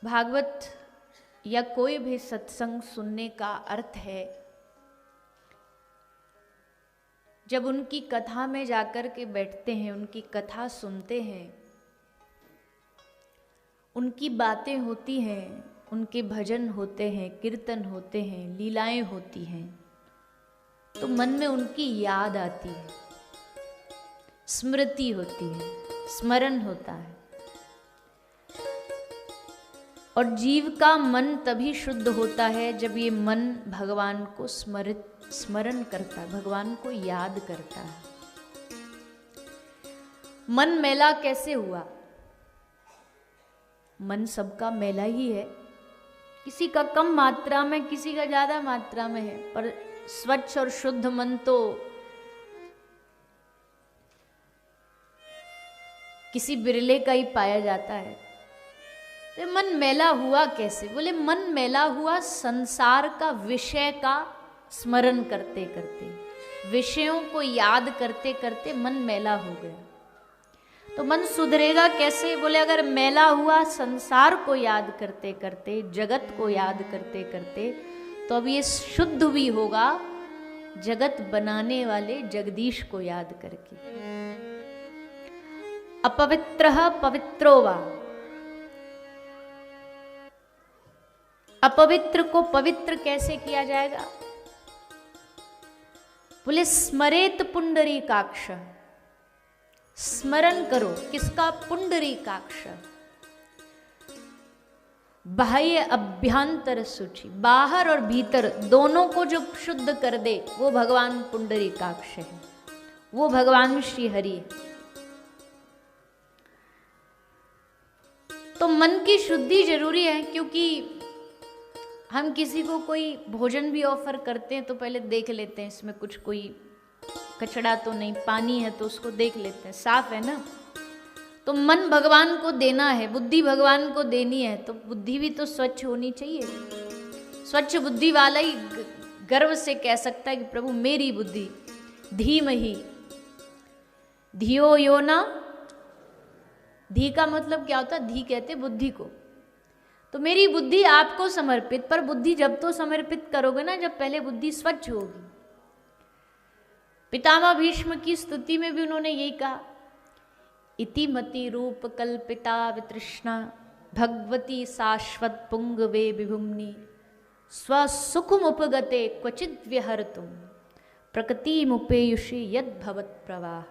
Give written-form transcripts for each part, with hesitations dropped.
भागवत या कोई भी सत्संग सुनने का अर्थ है जब उनकी कथा में जाकर के बैठते हैं, उनकी कथा सुनते हैं, उनकी बातें होती हैं, उनके भजन होते हैं, कीर्तन होते हैं, लीलाएं होती हैं, तो मन में उनकी याद आती है, स्मृति होती है, स्मरण होता है। और जीव का मन तभी शुद्ध होता है जब ये मन भगवान को स्मरण करता है, भगवान को याद करता है। मन मैला कैसे हुआ? मन सबका मैला ही है, किसी का कम मात्रा में, किसी का ज्यादा मात्रा में है, पर स्वच्छ और शुद्ध मन तो किसी बिरले का ही पाया जाता है। तो मन मैला हुआ कैसे? बोले मन मैला हुआ संसार का विषय का स्मरण करते करते, विषयों को याद करते करते मन मैला हो गया। तो मन सुधरेगा कैसे? बोले अगर मैला हुआ संसार को याद करते करते, जगत को याद करते करते, तो अब ये शुद्ध भी होगा जगत बनाने वाले जगदीश को याद करके। अपवित्रः पवित्रो वा, अपवित्र को पवित्र कैसे किया जाएगा? बोले स्मरेत पुंडरीकाक्ष, स्मरण करो किसका? पुंडरीकाक्ष। बाह्य अभ्यंतर सूची, बाहर और भीतर दोनों को जो शुद्ध कर दे वो भगवान पुंडरीकाक्ष है, वो भगवान श्री हरि है। तो मन की शुद्धि जरूरी है, क्योंकि हम किसी को कोई भोजन भी ऑफर करते हैं तो पहले देख लेते हैं इसमें कुछ कोई कचड़ा तो नहीं, पानी है तो उसको देख लेते हैं, साफ है ना। तो मन भगवान को देना है, बुद्धि भगवान को देनी है, तो बुद्धि भी तो स्वच्छ होनी चाहिए। स्वच्छ बुद्धि वाला ही गर्व से कह सकता है कि प्रभु मेरी बुद्धि धीमहि धियो यो न। धी का मतलब क्या होता है? धी कहते बुद्धि को। तो मेरी बुद्धि आपको समर्पित, पर बुद्धि जब तो समर्पित करोगे ना जब पहले बुद्धि स्वच्छ होगी। पितामह भीष्म की स्तुति में भी उन्होंने यही कहा, इति मति रूप कल्पिता वितृष्णा भगवती शाश्वत पुंगवे विभुम्नि स्वसुखमुपगते क्वचिद् विहर्तुं प्रकृतिमुपेयुषि यद् भवत् प्रवाह।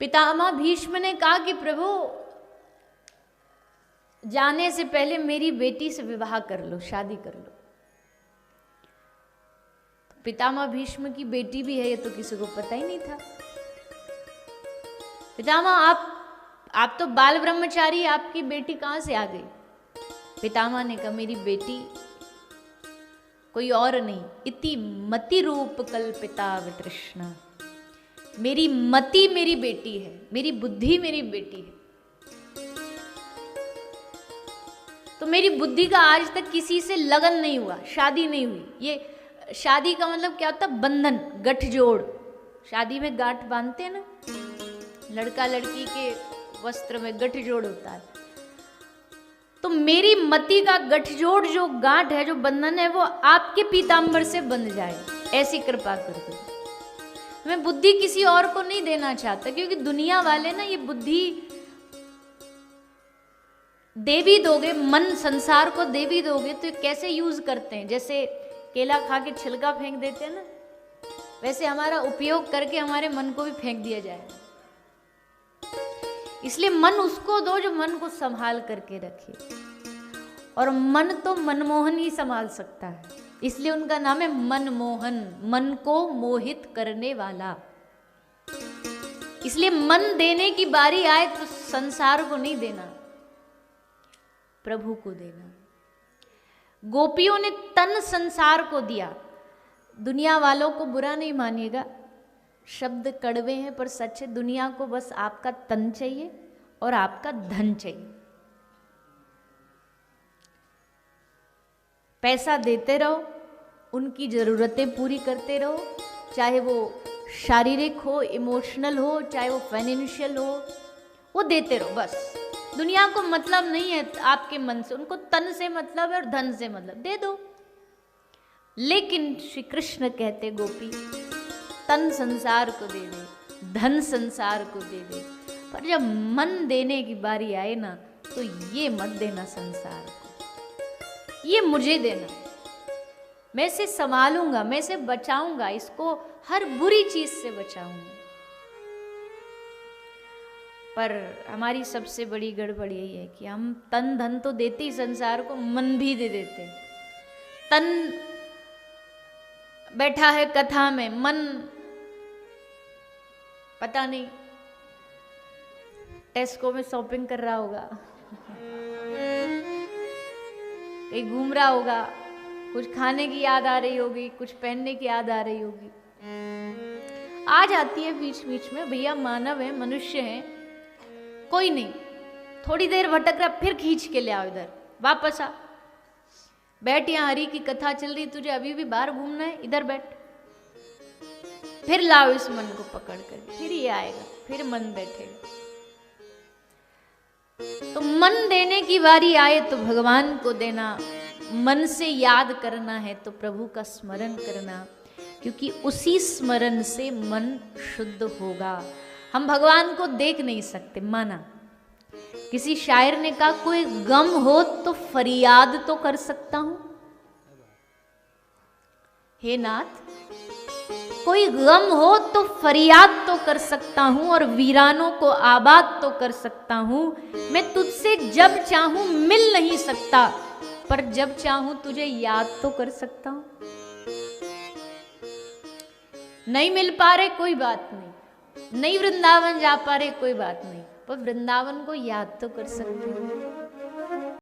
पितामह भीष्म ने कहा कि प्रभु जाने से पहले मेरी बेटी से विवाह कर लो, शादी कर लो। तो पितामह भीष्म की बेटी भी है, ये तो किसी को पता ही नहीं था। पितामह आप तो बाल ब्रह्मचारी, आपकी बेटी कहां से आ गई? पितामह ने कहा मेरी बेटी कोई और नहीं, इति मति रूप कल्पिता वितृष्णा। मेरी मति मेरी बेटी है, मेरी बुद्धि मेरी बेटी है। तो मेरी बुद्धि का आज तक किसी से लगन नहीं हुआ, शादी नहीं हुई। ये शादी का मतलब क्या होता है? बंधन, गठजोड़। शादी में गांठ बांधते हैं ना, लड़का लड़की के वस्त्र में गठजोड़ होता है। तो मेरी मति का गठजोड़ जो गांठ है, जो बंधन है, वो आपके पीतांबर से बंध जाए, ऐसी कृपा कर दो। मैं बुद्धि किसी और को नहीं देना चाहता, क्योंकि दुनिया वाले ना ये बुद्धि दे भी दोगे, मन संसार को दे भी दोगे तो कैसे यूज करते हैं? जैसे केला खा के छिलका फेंक देते हैं ना, वैसे हमारा उपयोग करके हमारे मन को भी फेंक दिया जाए। इसलिए मन उसको दो जो मन को संभाल करके रखे, और मन तो मनमोहन ही संभाल सकता है, इसलिए उनका नाम है मनमोहन, मन को मोहित करने वाला। इसलिए मन देने की बारी आए तो संसार को नहीं देना, प्रभु को देना। गोपियों ने तन संसार को दिया। दुनिया वालों को बुरा नहीं मानिएगा, शब्द कड़वे हैं पर सच है। दुनिया को बस आपका तन चाहिए और आपका धन चाहिए। पैसा देते रहो, उनकी जरूरतें पूरी करते रहो, चाहे वो शारीरिक हो, इमोशनल हो, चाहे वो फाइनेंशियल हो, वो देते रहो बस। दुनिया को मतलब नहीं है आपके मन से, उनको तन से मतलब है और धन से मतलब, दे दो। लेकिन श्री कृष्ण कहते गोपी, तन संसार को दे दे, धन संसार को दे दे, पर जब मन देने की बारी आए ना, तो ये मत देना संसार को, ये मुझे देना, मैं इसे संभालूंगा, मैं इसे बचाऊंगा, इसको हर बुरी चीज से बचाऊंगा। पर हमारी सबसे बड़ी गड़बड़ यही है कि हम तन धन तो देते ही संसार को, मन भी दे देते। तन बैठा है कथा में, मन पता नहीं टेस्को में शॉपिंग कर रहा होगा, कहीं घूम रहा होगा, कुछ खाने की याद आ रही होगी, कुछ पहनने की याद आ रही होगी, आ जाती है बीच बीच में। भैया मानव है, मनुष्य है, कोई नहीं, थोड़ी देर भटक रहा, फिर खींच के ले आओ इधर, वापस आ, बैठ, यहाँ हरि की कथा चल रही, तुझे अभी भी बाहर घूमना है, इधर बैठ, फिर लाओ इस मन को पकड़ कर, फिर ये आएगा, फिर मन बैठेगा। तो मन देने की बारी आए तो भगवान को देना, मन से याद करना है तो प्रभु का स्मरण करना, क्योंकि उसी स्मरण से मन शुद्ध होगा। हम भगवान को देख नहीं सकते, माना। किसी शायर ने कहा, कोई गम हो तो फरियाद तो कर सकता हूं, हे नाथ, कोई गम हो तो फरियाद तो कर सकता हूं और वीरानों को आबाद तो कर सकता हूं। मैं तुझसे जब चाहूं मिल नहीं सकता, पर जब चाहूं तुझे याद तो कर सकता हूं। नहीं मिल पा रहे कोई बात नहीं, नहीं वृंदावन जा पा रहे कोई बात नहीं, पर वृंदावन को याद तो कर सकते हो।